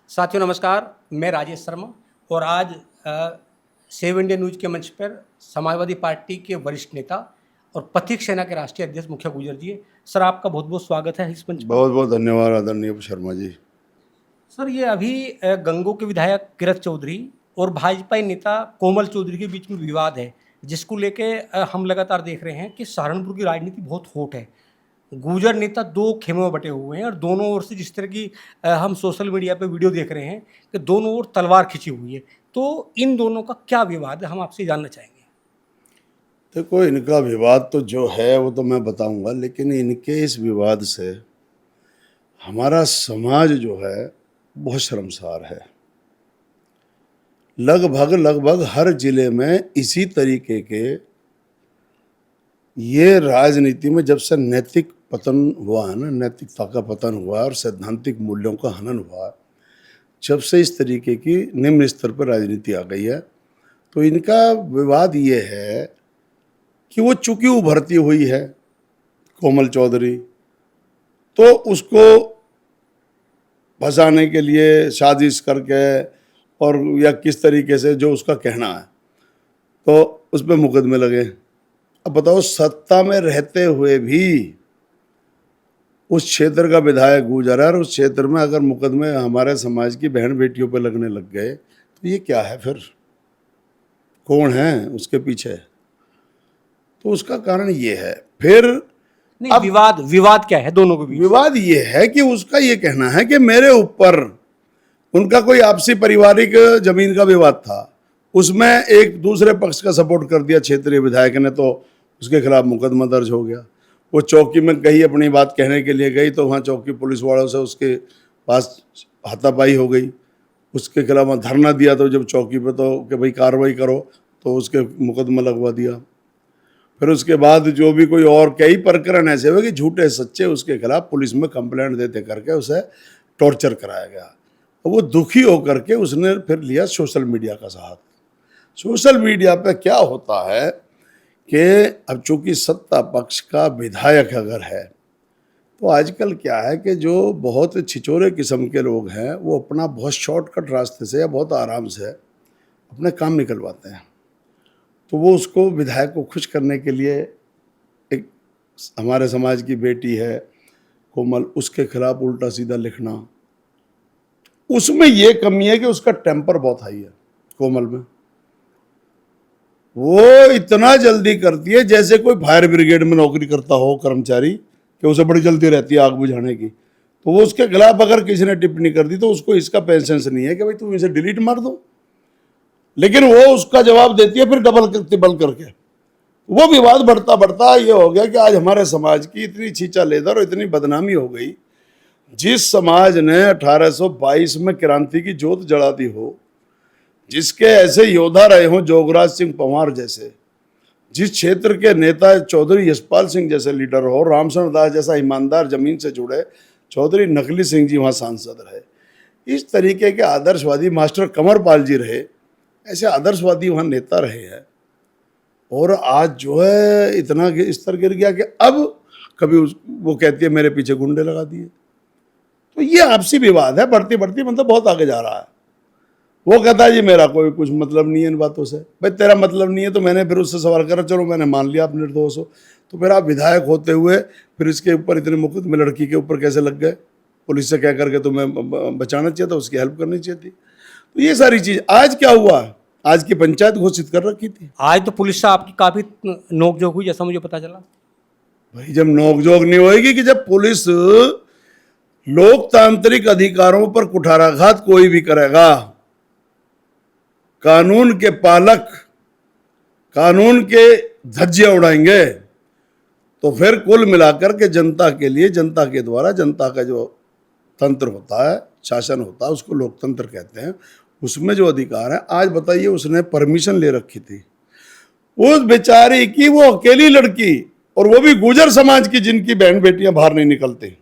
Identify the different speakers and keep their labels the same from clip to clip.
Speaker 1: साथियों नमस्कार, मैं राजेश शर्मा और आज सेव इंडिया न्यूज़ के मंच पर समाजवादी पार्टी के वरिष्ठ नेता और पथिक सेना के राष्ट्रीय अध्यक्ष मुखिया गुर्जर जी है। सर आपका बहुत बहुत स्वागत है इस मंच पर।
Speaker 2: बहुत बहुत धन्यवाद आदरणीय शर्मा जी।
Speaker 1: सर ये अभी गंगो के विधायक किरत चौधरी और भाजपा नेता कोमल चौधरी के बीच में विवाद है, जिसको लेके हम लगातार देख रहे हैं कि सहारनपुर की राजनीति बहुत हॉट है। गुर्जर नेता दो खेमों में बटे हुए हैं और दोनों ओर से जिस तरह की हम सोशल मीडिया पे वीडियो देख रहे हैं कि दोनों ओर तलवार खिंची हुई है। तो इन दोनों का क्या विवाद है, हम आपसे जानना चाहेंगे।
Speaker 2: देखो, इनका विवाद तो जो है वो तो मैं बताऊंगा, लेकिन इनके इस विवाद से हमारा समाज जो है बहुत शर्मसार है। लगभग हर जिले में इसी तरीके के ये राजनीति में जब से नैतिक पतन हुआ है ना, नैतिकता का पतन हुआ और सैद्धांतिक मूल्यों का हनन हुआ, जब से इस तरीके की निम्न स्तर पर राजनीति आ गई है, तो इनका विवाद ये है कि वो चूंकि उभरती हुई है कोमल चौधरी, तो उसको फंसाने के लिए साजिश करके और या किस तरीके से जो उसका कहना है तो उस पर मुकदमे लगे। अब बताओ, सत्ता में रहते हुए भी उस क्षेत्र का विधायक गुजर है और उस क्षेत्र में अगर मुकदमे हमारे समाज की बहन बेटियों पर लगने लग गए तो ये क्या है? फिर कौन है उसके पीछे? तो उसका कारण ये है। फिर
Speaker 1: नहीं, अब विवाद क्या है दोनों के बीच?
Speaker 2: विवाद ये है कि उसका ये कहना है कि मेरे ऊपर उनका कोई आपसी पारिवारिक जमीन का विवाद था, उसमें एक दूसरे पक्ष का सपोर्ट कर दिया क्षेत्रीय विधायक ने, तो उसके खिलाफ मुकदमा दर्ज हो गया। वो चौकी में कहीं अपनी बात कहने के लिए गई तो वहाँ चौकी पुलिस वालों से उसके पास हाथापाई हो गई, उसके खिलाफ धरना दिया तो जब चौकी पे तो कि भाई कार्रवाई करो, तो उसके मुकदमा लगवा दिया। फिर उसके बाद जो भी कोई और कई प्रकरण ऐसे हुए कि झूठे सच्चे उसके खिलाफ पुलिस में कंप्लेंट देते करके उसे टॉर्चर कराया गया। वो दुखी होकर के उसने फिर लिया सोशल मीडिया का साथ। सोशल मीडिया पे क्या होता है कि अब चूंकि सत्ता पक्ष का विधायक अगर है तो आजकल क्या है कि जो बहुत छिचोरे किस्म के लोग हैं वो अपना बहुत शॉर्टकट रास्ते से या बहुत आराम से अपने काम निकलवाते हैं। तो वो उसको विधायक को खुश करने के लिए एक हमारे समाज की बेटी है कोमल, उसके खिलाफ उल्टा सीधा लिखना। उसमें ये कमी है कि उसका टेम्पर बहुत हाई है कोमल में। वो इतना जल्दी करती है जैसे कोई फायर ब्रिगेड में नौकरी करता हो कर्मचारी, कि उसे बड़ी जल्दी रहती है आग बुझाने की। तो वो उसके खिलाफ अगर किसी ने टिप्पणी कर दी तो उसको इसका पेशेंस नहीं है कि भाई तुम इसे डिलीट मार दो, लेकिन वो उसका जवाब देती है फिर डबल तिबल करके। वो विवाद बढ़ता बढ़ता ये हो गया कि आज हमारे समाज की इतनी छींचा लेदर और इतनी बदनामी हो गई। जिस समाज ने 1822 में क्रांति की जोत जला दी हो, जिसके ऐसे योद्धा रहे हों जोगराज सिंह पंवार जैसे, जिस क्षेत्र के नेता चौधरी यशपाल सिंह जैसे लीडर हो, रामचंद्र दास जैसा ईमानदार जमीन से जुड़े चौधरी नकली सिंह जी वहाँ सांसद रहे, इस तरीके के आदर्शवादी मास्टर कंवरपाल जी रहे, ऐसे आदर्शवादी वहाँ नेता रहे हैं। और आज जो है इतना स्तर गिर गया कि अब कभी वो कहती है मेरे पीछे गुंडे लगा दिए। तो ये आपसी विवाद है, बढ़ती बढ़ती मतलब बहुत आगे जा रहा है। वो कहता है जी मेरा कोई कुछ मतलब नहीं है इन बातों से। भाई तेरा मतलब नहीं है तो मैंने फिर उससे सवाल करा, चलो मैंने मान लिया आप निर्दोष हो, तो फिर आप विधायक होते हुए फिर इसके ऊपर इतने मुकदमे लड़की के ऊपर कैसे लग गए? पुलिस से कह करके तुम्हें बचाना चाहिए था, उसकी हेल्प करनी चाहिए थी। तो ये सारी चीज आज क्या हुआ, आज की पंचायत घोषित कर रखी थी।
Speaker 1: आज तो पुलिस से आपकी काफी नोकझोंक हुई जैसा मुझे पता चला।
Speaker 2: भाई जब नोकझोंक नहीं होगी कि जब पुलिस लोकतांत्रिक अधिकारों पर कुठाराघात कोई भी करेगा, कानून के पालक कानून के धज्जियां उड़ाएंगे, तो फिर कुल मिलाकर के जनता के लिए, जनता के द्वारा, जनता का जो तंत्र होता है, शासन होता है, उसको लोकतंत्र कहते हैं, उसमें जो अधिकार है। आज बताइए, उसने परमिशन ले रखी थी उस बेचारी की, वो अकेली लड़की, और वो भी गुर्जर समाज की, जिनकी बहन बेटियां बाहर नहीं निकलती,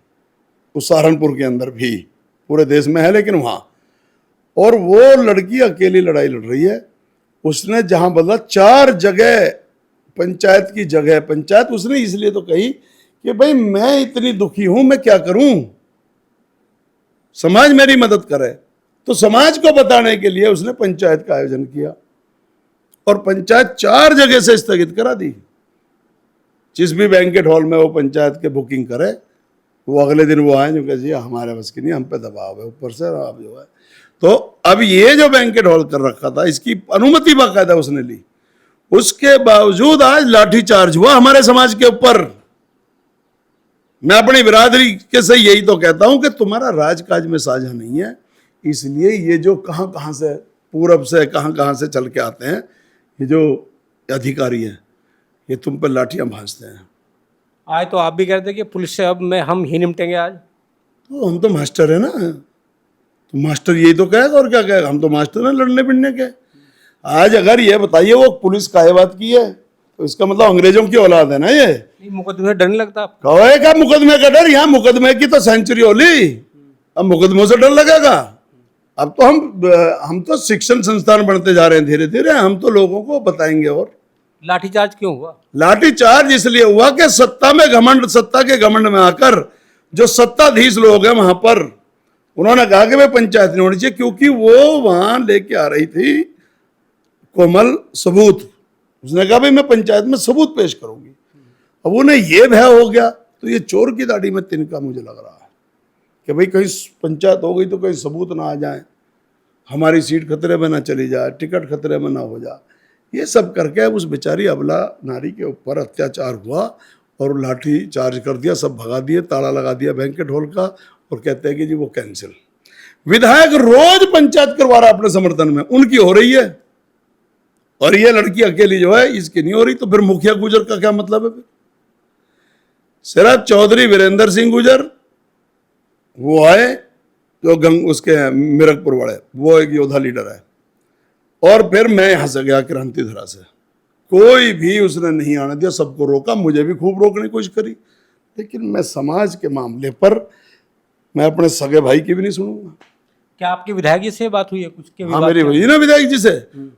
Speaker 2: उस सहारनपुर के अंदर भी, पूरे देश में है लेकिन वहां, और वो लड़की अकेली लड़ाई लड़ रही है। उसने जहां बदला 4 जगह पंचायत की जगह, पंचायत उसने इसलिए तो कही कि भाई मैं इतनी दुखी हूं, मैं क्या करूं, समाज मेरी मदद करे। तो समाज को बताने के लिए उसने पंचायत का आयोजन किया और पंचायत 4 जगह से स्थगित करा दी। जिस भी बैंकेट हॉल में वो पंचायत के बुकिंग करे, वो अगले दिन वो आए जो कहे जी हमारे बस की नहीं, हम पे दबाव है ऊपर से, आप जो है। तो अब ये जो बैंकेट हॉल कर रखा था, इसकी अनुमति बाकायदा उसने ली, उसके बावजूद आज लाठीचार्ज हुआ हमारे समाज के ऊपर। मैं अपनी बिरादरी के से यही तो कहता हूं कि तुम्हारा राजकाज में साझा नहीं है, इसलिए ये जो कहां कहां से, पूरब से कहां कहां से चल के आते हैं, ये जो अधिकारी हैं, ये तुम पर लाठियां भांजते हैं।
Speaker 1: आज तो आप भी कहते हैं कि पुलिस से अब मैं हम ही निपटेंगे आज।
Speaker 2: तो हम तो मास्टर है ना, तो मास्टर यही तो कहेगा और क्या कहेगा, हम तो मास्टर हैं लड़ने भिड़ने के। आज अगर ये बताइए वो पुलिस काहे बात की है, तो इसका मतलब अंग्रेजों की औलाद है ना ये।
Speaker 1: मुकदमे से डर नहीं लगता आपको?
Speaker 2: कहे का मुकदमे का डर, यहाँ मुकदमे की तो सेंचुरी होली, अब मुकदमों से डर लगेगा। अब तो हम तो शिक्षण संस्थान बनते जा रहे हैं धीरे धीरे, हम तो लोगों को बताएंगे। और
Speaker 1: लाठीचार्ज क्यों हुआ?
Speaker 2: लाठीचार्ज इसलिए हुआ कि सत्ता में घमंड, सत्ता के घमंड में आकर जो सत्ताधीश लोग हैं वहां पर, उन्होंने कहा कि भाई पंचायत नहीं होनी चाहिए, क्योंकि वो वहां लेके आ रही थी कोमल सबूत। उसने कहा भाई मैं पंचायत में सबूत पेश करूंगी। अब उन्हें ये भय हो गया, तो ये चोर की दाढ़ी में तिनका मुझे लग रहा है कि भाई कहीं पंचायत हो गई तो कहीं सबूत ना आ जाए, हमारी सीट खतरे में ना चली जाए, टिकट खतरे में ना हो जाए। ये सब करके उस बेचारी अबला नारी के ऊपर अत्याचार हुआ और लाठी चार्ज कर दिया, सब भगा दिए, ताला लगा दिया बैंकेट हॉल का, और कहते हैं कि जी वो कैंसिल। विधायक रोज पंचायत करवा रहा अपने समर्थन में, उनकी हो रही है और ये लड़की अकेली जो है इसकी नहीं हो रही, तो फिर मुखिया गुजर का क्या मतलब है? फिर सिर्फ चौधरी वीरेंद्र सिंह गुजर वो आए जो उसके मिरकपुर वाले, वो एक योद्धा लीडर है, और फिर मैं यहां से गया क्रांति धरा से, कोई भी उसने नहीं आने दिया, सबको रोका, मुझे भी खूब रोकने की कोशिश करी, लेकिन मैं समाज के मामले पर मैं अपने सगे भाई की भी नहीं सुनूंगा।
Speaker 1: क्या आपके विधायक जी से बात हुई है कुछ के?
Speaker 2: हाँ मेरी हुई ना विधायक जी से,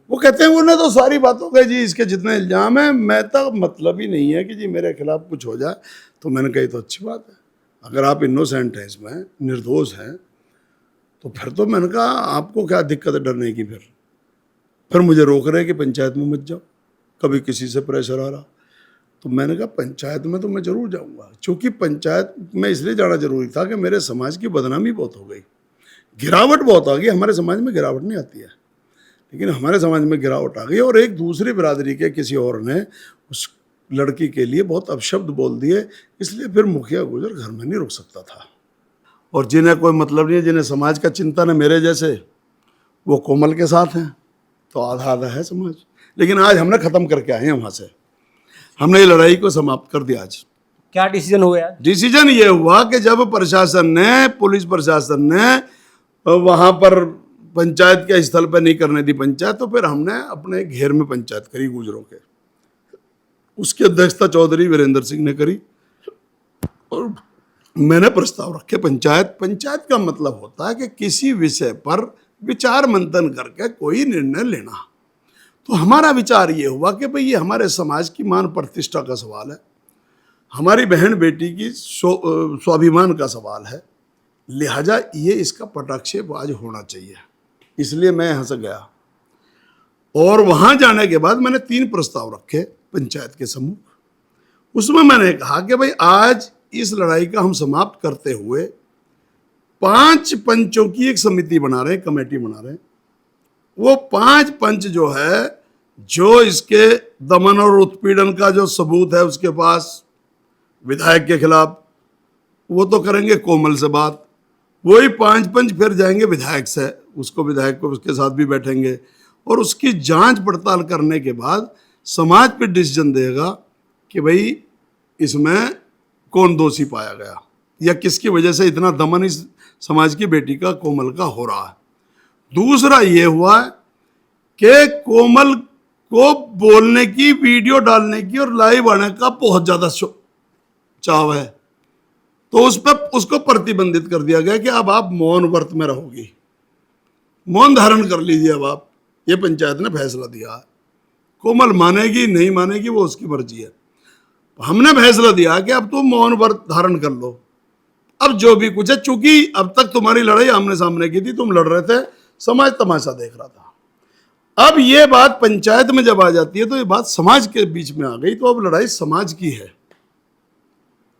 Speaker 2: वो कहते हैं उन्हें तो सारी बातों का जी इसके जितने इल्जाम है, मैं तो मतलब ही नहीं है कि जी मेरे खिलाफ कुछ हो जाए। तो मैंने कही तो अच्छी बात है, अगर आप इनोसेंट हैं, इसमें निर्दोष हैं, तो फिर तो मैंने कहा आपको क्या दिक्कत है डरने की? फिर मुझे रोक रहे कि पंचायत में मत जाओ, कभी किसी से प्रेशर आ रहा। तो मैंने कहा पंचायत में तो मैं जरूर जाऊंगा, क्योंकि पंचायत में इसलिए जाना जरूरी था कि मेरे समाज की बदनामी बहुत हो गई, गिरावट बहुत आ गई। हमारे समाज में गिरावट नहीं आती है, लेकिन हमारे समाज में गिरावट आ गई, और एक दूसरी बिरादरी के किसी और ने उस लड़की के लिए बहुत अपशब्द बोल दिए, इसलिए फिर मुखिया गुजर घर में नहीं रुक सकता था। और जिन्हें कोई मतलब नहीं है, जिन्हें समाज का चिंतन है मेरे जैसे, वो कोमल के साथ हैं, तो आधा आधा है समाज। लेकिन आज हमने खत्म करके आए हैं वहां से, हमने ये लड़ाई को समाप्त कर दिया। आज
Speaker 1: क्या डिसीजन हुआ आज?
Speaker 2: डिसीजन ये हुआ कि जब प्रशासन ने, पुलिस प्रशासन ने वहां पर पंचायत के स्थल पर नहीं करने दी पंचायत, तो फिर हमने अपने घेर में पंचायत करी गुजरों के। उसकी अध्यक्षता चौधरी वीरेंद्र सिंह ने करी और मैंने प्रस्ताव रखे। पंचायत का मतलब होता है कि किसी विषय पर विचार मंथन करके कोई निर्णय लेना। तो हमारा विचार ये हुआ कि भाई ये हमारे समाज की मान प्रतिष्ठा का सवाल है, हमारी बहन बेटी की स्वाभिमान का सवाल है, लिहाजा ये इसका पटाक्षेप आज होना चाहिए। इसलिए मैं यहाँ से गया और वहाँ जाने के बाद मैंने 3 प्रस्ताव रखे पंचायत के सम्मुख। उसमें मैंने कहा कि भाई आज इस लड़ाई का हम समाप्त करते हुए 5 पंचों की एक समिति बना रहे हैं, कमेटी बना रहे हैं। वो 5 पंच जो है, जो इसके दमन और उत्पीड़न का जो सबूत है उसके पास विधायक के खिलाफ, वो तो करेंगे कोमल से बात। वही 5 पंच फिर जाएंगे विधायक से, उसको विधायक को उसके साथ भी बैठेंगे और उसकी जांच पड़ताल करने के बाद समाज पे डिसीजन देगा कि भाई इसमें कौन दोषी पाया गया या किसकी वजह से इतना दमन इस समाज की बेटी का, कोमल का हो रहा है। दूसरा ये हुआ कि कोमल को बोलने की, वीडियो डालने की और लाइव आने का बहुत ज्यादा चाव है, तो उस पर उसको प्रतिबंधित कर दिया गया कि अब आप मौन व्रत में रहोगी, मौन धारण कर लीजिए। अब आप, ये पंचायत ने फैसला दिया है, कोमल मानेगी नहीं मानेगी वो उसकी मर्जी है। हमने फैसला दिया कि अब तुम मौन व्रत धारण कर लो, अब जो भी कुछ है, चूंकि अब तक तुम्हारी लड़ाई आमने सामने की थी, तुम लड़ रहे थे, समाज तमाशा देख रहा था। अब ये बात पंचायत में जब आ जाती है तो ये बात समाज के बीच में आ गई, तो अब लड़ाई समाज की है।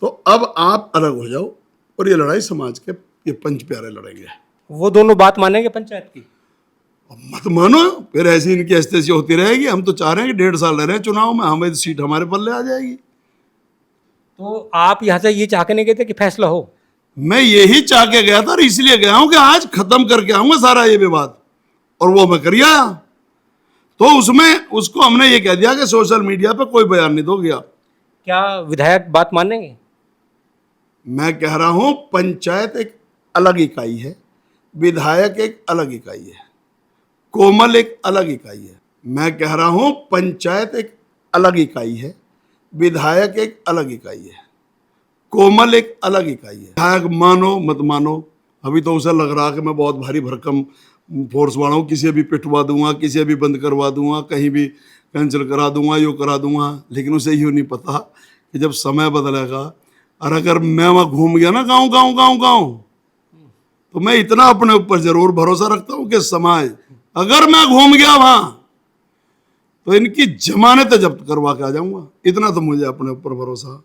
Speaker 2: तो अब आप अलग हो जाओ और ये लड़ाई समाज के ये पंच प्यारे लड़ेंगे।
Speaker 1: वो दोनों बात मानेंगे पंचायत की?
Speaker 2: अब मत मानो, फिर ऐसी इनकी हस्तेसी होती रहेगी। हम तो चाह रहे हैं कि 1.5 साल रह रहे हैं चुनाव में, हमें सीट हमारे पल्ले आ जाएगी।
Speaker 1: तो आप यहाँ से ये चाह के नहीं गए थे कि फैसला हो?
Speaker 2: मैं यही चाह के गया था और इसलिए गया हूं कि आज खत्म करके आऊंगा सारा ये विवाद, और वो मैं कर आया। तो उसमें उसको हमने ये कह दिया कि सोशल मीडिया पे कोई बयान नहीं दोगे आप।
Speaker 1: क्या विधायक बात मानेंगे?
Speaker 2: मैं कह रहा हूं पंचायत एक अलग इकाई है, विधायक एक अलग इकाई है, कोमल एक अलग इकाई है। मैं कह रहा हूं पंचायत एक अलग इकाई है, विधायक एक अलग इकाई है, कोमल एक अलग इकाई है। विधायक मानो मत मानो, अभी तो उसे लग रहा कि मैं बहुत भारी भरकम फोर्स वाला हूँ, किसी भी पिटवा दूंगा, किसी भी बंद करवा दूंगा, कहीं भी कैंसिल करा दूंगा, यो करा दूंगा। लेकिन उसे यूँ नहीं पता कि जब समय बदलेगा, और अगर मैं वहाँ घूम गया ना गाँव गाँव गाँव गाँव, तो मैं इतना अपने ऊपर जरूर भरोसा रखता हूँ कि समाज, अगर मैं घूम गया वहाँ तो इनकी जमानत जब्त करवा के आ जाऊंगा। इतना तो मुझे अपने ऊपर भरोसा।